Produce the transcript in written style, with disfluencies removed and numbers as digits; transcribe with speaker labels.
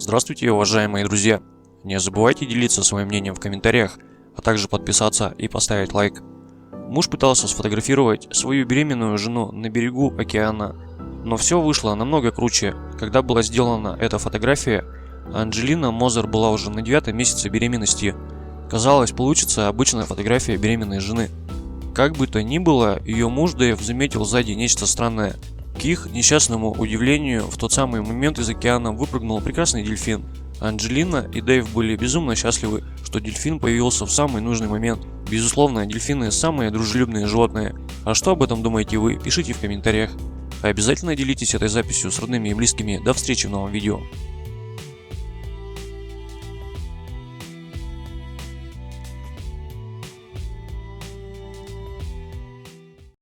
Speaker 1: Здравствуйте, уважаемые друзья! Не забывайте делиться своим мнением в комментариях, а также подписаться и поставить лайк. Муж пытался сфотографировать свою беременную жену на берегу океана, но все вышло намного круче. Когда была сделана эта фотография, Анджелина Мозер была уже на 9-м месяце беременности. Казалось, получится обычная фотография беременной жены. Как бы то ни было, ее муж Дэйв заметил сзади нечто странное. К их несчастному удивлению, в тот самый момент из океана выпрыгнул прекрасный дельфин. Анджелина и Дэйв были безумно счастливы, что дельфин появился в самый нужный момент. Безусловно, дельфины самые дружелюбные животные. А что об этом думаете вы? Пишите в комментариях. А обязательно делитесь этой записью с родными и близкими. До встречи в новом видео.